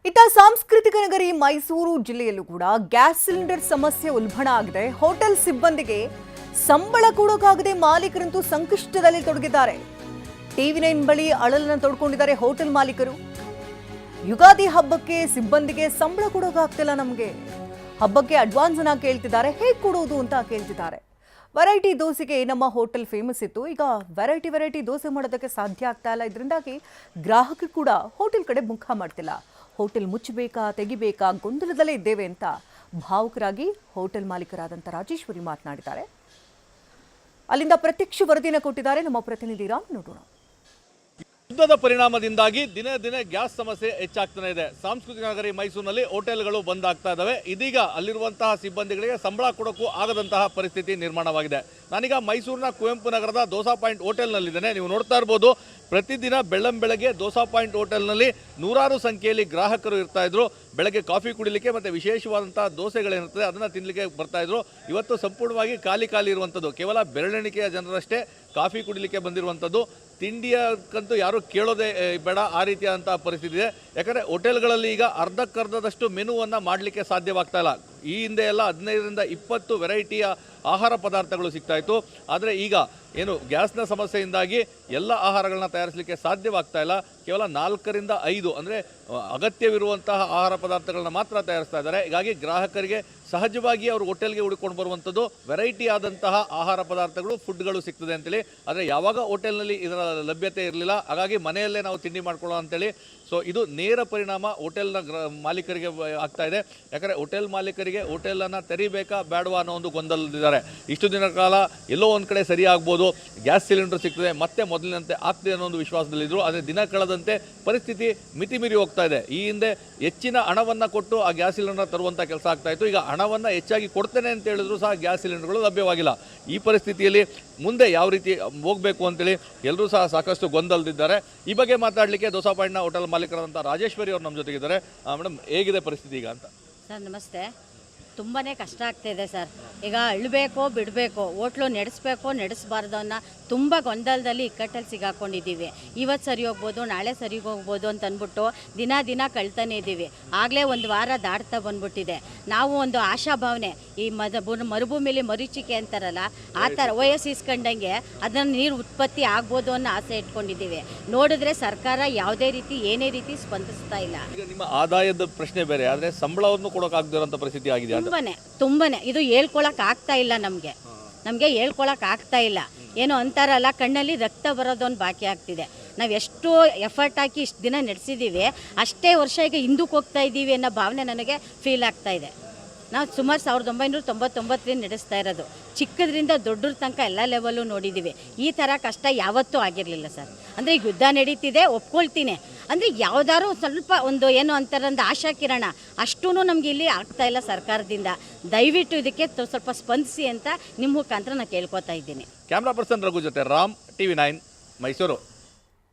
ಇತ್ತ ಸಾಂಸ್ಕೃತಿಕ ನಗರಿ ಮೈಸೂರು ಜಿಲ್ಲೆಯಲ್ಲೂ ಕೂಡ ಗ್ಯಾಸ್ ಸಿಲಿಂಡರ್ ಸಮಸ್ಯೆ ಉಲ್ಬಣ ಆಗಿದೆ. ಹೋಟೆಲ್ ಸಿಬ್ಬಂದಿಗೆ ಸಂಬಳ ಕೊಡೋಕಾಗದೆ ಮಾಲೀಕರಂತೂ ಸಂಕಷ್ಟದಲ್ಲಿ ತೊಡಗಿದ್ದಾರೆ. ಟಿವಿ9 ಬಳಿ ಅಳಲನ್ನು ತೊಡ್ಕೊಂಡಿದ್ದಾರೆ ಹೋಟೆಲ್ ಮಾಲೀಕರು. ಯುಗಾದಿ ಹಬ್ಬಕ್ಕೆ ಸಿಬ್ಬಂದಿಗೆ ಸಂಬಳ ಕೊಡೋಕಾಗ್ತಿಲ್ಲ, ನಮಗೆ ಹಬ್ಬಕ್ಕೆ ಅಡ್ವಾನ್ಸ್ ಅನ್ನ ಕೇಳ್ತಿದ್ದಾರೆ, ಹೇಗೆ ಕೊಡೋದು ಅಂತ ಕೇಳ್ತಿದ್ದಾರೆ. ವೆರೈಟಿ ದೋಸೆಗೆ ನಮ್ಮ ಹೋಟೆಲ್ ಫೇಮಸ್ ಇತ್ತು, ಈಗ ವೆರೈಟಿ ದೋಸೆ ಮಾಡೋದಕ್ಕೆ ಸಾಧ್ಯ ಆಗ್ತಾ ಇಲ್ಲ. ಇದರಿಂದಾಗಿ ಗ್ರಾಹಕರು ಕೂಡ ಹೋಟೆಲ್ ಕಡೆ ಮುಖ ಮಾಡ್ತಿಲ್ಲ. ಹೋಟೆಲ್ ಮುಚ್ಚಬೇಕಾ ತೆಗಿಬೇಕಾ ಗೊಂದಲದಲ್ಲೇ ಇದ್ದೇವೆ ಅಂತ ಭಾವುಕರಾಗಿ ಹೋಟೆಲ್ ಮಾಲೀಕರಾದಂಥ ರಾಜೇಶ್ವರಿ ಮಾತನಾಡಿದ್ದಾರೆ. ಅಲ್ಲಿಂದ ಪ್ರತ್ಯಕ್ಷ ವರದಿಯನ್ನು ಕೊಟ್ಟಿದ್ದಾರೆ ನಮ್ಮ ಪ್ರತಿನಿಧಿ ರಾಮ್. ನೋಡೋಣ. ಯುದ್ಧದ ಪರಿಣಾಮದಿಂದಾಗಿ ದಿನೇ ದಿನೇ ಗ್ಯಾಸ್ ಸಮಸ್ಯೆ ಹೆಚ್ಚಾಗ್ತಾನೆ ಇದೆ. ಸಾಂಸ್ಕೃತಿಕ ನಗರಿ ಮೈಸೂರಿನಲ್ಲಿ ಹೋಟೆಲ್ಗಳು ಬಂದ್ ಆಗ್ತಾ ಇದ್ದಾವೆ. ಇದೀಗ ಅಲ್ಲಿರುವಂತಹ ಸಿಬ್ಬಂದಿಗಳಿಗೆ ಸಂಬಳ ಕೊಡೋಕ್ಕೂ ಆಗದಂತಹ ಪರಿಸ್ಥಿತಿ ನಿರ್ಮಾಣವಾಗಿದೆ. ನಾನೀಗ ಮೈಸೂರಿನ ಕುವೆಂಪು ನಗರದ ದೋಸಾ ಪಾಯಿಂಟ್ ಹೋಟೆಲ್ನಲ್ಲಿದ್ದೇನೆ. ನೀವು ನೋಡ್ತಾ ಇರ್ಬೋದು, ಪ್ರತಿದಿನ ಬೆಳ್ಳಂಬೆಳಗ್ಗೆ ದೋಸಾ ಪಾಯಿಂಟ್ ಹೋಟೆಲ್ನಲ್ಲಿ ನೂರಾರು ಸಂಖ್ಯೆಯಲ್ಲಿ ಗ್ರಾಹಕರು ಇರ್ತಾ ಇದ್ರು. ಬೆಳಗ್ಗೆ ಕಾಫಿ ಕುಡಿಲಿಕ್ಕೆ ಮತ್ತು ವಿಶೇಷವಾದಂತಹ ದೋಸೆಗಳೇನಿರ್ತದೆ ಅದನ್ನು ತಿನ್ನಲಿಕ್ಕೆ ಬರ್ತಾ ಇದ್ರು. ಇವತ್ತು ಸಂಪೂರ್ಣವಾಗಿ ಖಾಲಿ ಇರುವಂಥದ್ದು. ಕೇವಲ ಬೆರಳೆಣಿಕೆಯ ಜನರಷ್ಟೇ ಕಾಫಿ ಕುಡಿಲಿಕ್ಕೆ ಬಂದಿರುವಂಥದ್ದು. ತಿಂಡಿಯಕ್ಕಂತೂ ಯಾರು ಕೇಳೋದೇ ಬೇಡ, ಆ ರೀತಿಯಾದಂತಹ ಪರಿಸ್ಥಿತಿ ಇದೆ. ಯಾಕಂದರೆ ಹೋಟೆಲ್ಗಳಲ್ಲಿ ಈಗ ಅರ್ಧಕ್ಕರ್ಧದಷ್ಟು ಮೆನುವನ್ನು ಮಾಡಲಿಕ್ಕೆ ಸಾಧ್ಯವಾಗ್ತಾ ಇಲ್ಲ. ಈ ಹಿಂದೆ ಎಲ್ಲ 15ರಿಂದ 20 ವೆರೈಟಿಯ ಆಹಾರ ಪದಾರ್ಥಗಳು ಸಿಗ್ತಾ ಇತ್ತು. ಆದರೆ ಈಗ ಏನು ಗ್ಯಾಸ್ನ ಸಮಸ್ಯೆಯಿಂದಾಗಿ ಎಲ್ಲ ಆಹಾರಗಳನ್ನ ತಯಾರಿಸಲಿಕ್ಕೆ ಸಾಧ್ಯವಾಗ್ತಾ ಇಲ್ಲ. ಕೇವಲ 4ರಿಂದ 5 ಅಂದರೆ ಅಗತ್ಯವಿರುವಂತಹ ಆಹಾರ ಪದಾರ್ಥಗಳನ್ನ ಮಾತ್ರ ತಯಾರಿಸ್ತಾ ಇದ್ದಾರೆ. ಹೀಗಾಗಿ ಗ್ರಾಹಕರಿಗೆ ಸಹಜವಾಗಿ ಅವರು ಹೋಟೆಲ್ಗೆ ಹುಡುಕೊಂಡು ಬರುವಂಥದ್ದು ವೆರೈಟಿ ಆದಂತಹ ಆಹಾರ ಪದಾರ್ಥಗಳು, ಫುಡ್ಗಳು ಸಿಗ್ತದೆ ಅಂತೇಳಿ. ಆದರೆ ಯಾವಾಗ ಹೋಟೆಲ್ನಲ್ಲಿ ಇದರ ಲಭ್ಯತೆ ಇರಲಿಲ್ಲ, ಹಾಗಾಗಿ ಮನೆಯಲ್ಲೇ ನಾವು ತಿಂಡಿ ಮಾಡ್ಕೊಳ್ಳೋ ಅಂತೇಳಿ. ಸೊ ಇದು ನೇರ ಪರಿಣಾಮ ಹೋಟೆಲ್ನ ಮಾಲೀಕರಿಗೆ ಆಗ್ತಾ ಇದೆ. ಯಾಕಂದರೆ ಹೋಟೆಲ್ ಮಾಲೀಕರಿಗೆ ಹೋಟೆಲನ್ನು ತೆರಿಬೇಕಾ ಬೇಡವಾ ಅನ್ನೋ ಒಂದು ಗೊಂದಲದಿದ್ದಾರೆ. ಇಷ್ಟು ದಿನ ಕಾಲ ಎಲ್ಲೋ ಒಂದು ಕಡೆ ಸರಿ ಆಗ್ಬೋದು, ಗ್ಯಾಸ್ ಸಿಲಿಂಡರ್ ಸಿಗ್ತದೆ, ಮತ್ತೆ ಮೊದಲಿನಂತೆ ಆಗ್ತದೆ ಅನ್ನೋ ಒಂದು ವಿಶ್ವಾಸದಲ್ಲಿದ್ದರು. ಆದರೆ ದಿನ ಕಳೆದಂತೆ ಪರಿಸ್ಥಿತಿ ಮಿತಿಮೀರಿ ಹೋಗ್ತಾ ಇದೆ. ಈ ಹಿಂದೆ ಹೆಚ್ಚಿನ ಹಣವನ್ನು ಕೊಟ್ಟು ಆ ಗ್ಯಾಸ್ ಸಿಲಿಂಡರ್ ತರುವಂಥ ಕೆಲಸ ಆಗ್ತಾ ಇತ್ತು. ಈಗ ಹಣವನ್ನು ಹೆಚ್ಚಾಗಿ ಕೊಡ್ತೇನೆ ಅಂತ ಹೇಳಿದ್ರು ಸಹ ಗ್ಯಾಸ್ ಸಿಲಿಂಡರ್ಗಳು ಲಭ್ಯವಾಗಿಲ್ಲ. ಈ ಪರಿಸ್ಥಿತಿಯಲ್ಲಿ ಮುಂದೆ ಯಾವ ರೀತಿ ಹೋಗಬೇಕು ಅಂತೇಳಿ ಎಲ್ಲರೂ ಸಹ ಸಾಕಷ್ಟು ಗೊಂದಲದಿದ್ದಾರೆ. ಈ ಬಗ್ಗೆ ಮಾತಾಡಲಿಕ್ಕೆ ದೋಸಾ ಪಾಯಿಂಟ್ನ ಹೋಟೆಲ್ ಮಾಲೀಕರಾದಂಥ ರಾಜೇಶ್ವರಿ ಅವರು ನಮ್ಮ ಜೊತೆಗಿದ್ದಾರೆ. ಮೇಡಮ್, ಹೇಗಿದೆ ಪರಿಸ್ಥಿತಿ ಈಗ ಅಂತ? ಸರ್ ನಮಸ್ತೆ. ತುಂಬಾ ಕಷ್ಟ ಆಗ್ತಾಯಿದೆ ಸರ್. ಈಗ ಅಳ್ಳಬೇಕೋ ಬಿಡಬೇಕೋ, ಹೋಟ್ಲು ನಡೆಸಬಾರ್ದು ಅನ್ನೋ ತುಂಬ ಗೊಂದಲದಲ್ಲಿ ಇಕ್ಕಟ್ಟಲ್ಲಿ ಸಿಗಾಕೊಂಡಿದ್ದೀವಿ. ಇವತ್ತು ಸರಿ ಹೋಗ್ಬೋದು, ನಾಳೆ ಸರಿ ಹೋಗ್ಬೋದು ಅಂತ ಅಂದ್ಬಿಟ್ಟು ದಿನ ಕಳ್ತಾನೆ ಇದ್ದೀವಿ. ಆಗಲೇ ಒಂದು ವಾರ ದಾಟ್ತಾ ಬಂದ್ಬಿಟ್ಟಿದೆ. ನಾವು ಒಂದು ಆಶಾಭಾವನೆ, ಈ ಮರುಭೂಮಿಲಿ ಮರೀಚಿಕೆ ಅಂತಾರಲ್ಲ, ಆ ಥರ ವಯಸ್ಸು ಇಸ್ಕೊಂಡಂಗೆ ಅದನ್ನು ನೀರು ಉತ್ಪತ್ತಿ ಆಗ್ಬೋದು ಅನ್ನೋ ಆಸೆ ಇಟ್ಕೊಂಡಿದ್ದೀವಿ. ನೋಡಿದ್ರೆ ಸರ್ಕಾರ ಯಾವುದೇ ರೀತಿ ಏನೇ ರೀತಿ ಸ್ಪಂದಿಸ್ತಾ ಇಲ್ಲ. ಈಗ ನಿಮ್ಮ ಆದಾಯದ ಪ್ರಶ್ನೆ ಬೇರೆ, ಆದರೆ ಸಂಬಳವನ್ನು ಕೊಡೋಕ್ಕಾಗದಿರೋಂಥ ಪರಿಸ್ಥಿತಿ ಆಗಿದೆ. ತುಂಬಾನೇ ಇದು ಹೇಳ್ಕೊಳಕ್ ಆಗ್ತಾ ಇಲ್ಲ. ನಮಗೆ ಹೇಳ್ಕೊಳಕ್ ಆಗ್ತಾ ಇಲ್ಲ. ಏನೋ ಅಂತಾರಲ್ಲ, ಕಣ್ಣಲ್ಲಿ ರಕ್ತ ಬರೋದೊಂದು ಬಾಕಿ ಆಗ್ತಿದೆ. ನಾವು ಎಷ್ಟು ಎಫರ್ಟ್ ಹಾಕಿ ಇಷ್ಟು ದಿನ ನಡೆಸಿದ್ದೀವಿ, ಅಷ್ಟೇ ವರ್ಷ ಈಗ ಹಿಂದಕ್ಕೆ ಹೋಗ್ತಾ ಇದ್ದೀವಿ ಅನ್ನೋ ಭಾವನೆ ನನಗೆ ಫೀಲ್ ಆಗ್ತಾ ಇದೆ. ನಾವು ಸುಮಾರು 1999ರಿಂದ ನಡೆಸ್ತಾ ಇರೋದು. ಚಿಕ್ಕದ್ರಿಂದ ದೊಡ್ಡರ ತನಕ ಎಲ್ಲ ಲೆವೆಲ್ಲು ನೋಡಿದ್ದೀವಿ. ಈ ಥರ ಕಷ್ಟ ಯಾವತ್ತೂ ಆಗಿರಲಿಲ್ಲ ಸರ್. ಅಂದರೆ ಈಗ ಯುದ್ಧ ನಡೀತಿದೆ, ಒಪ್ಕೊಳ್ತೀನಿ. ಅಂದರೆ ಯಾವುದಾದ್ರು ಸ್ವಲ್ಪ ಒಂದು ಏನು ಅಂತಾರಂದು ಆಶಾ ಕಿರಣ ಅಷ್ಟೂ ನಮಗೆ ಇಲ್ಲಿ ಆಗ್ತಾ ಇಲ್ಲ ಸರ್ಕಾರದಿಂದ. ದಯವಿಟ್ಟು ಇದಕ್ಕೆ ಸ್ವಲ್ಪ ಸ್ಪಂದಿಸಿ ಅಂತ ನಿಮ್ಮ ಮುಖಾಂತರ ನಾನು ಕೇಳ್ಕೊತಾ ಇದ್ದೀನಿ. ಕ್ಯಾಮ್ರಾ ಪರ್ಸನ್ ರಘು ಜೊತೆ ರಾಮ್, ಟಿವಿ9 ಮೈಸೂರು.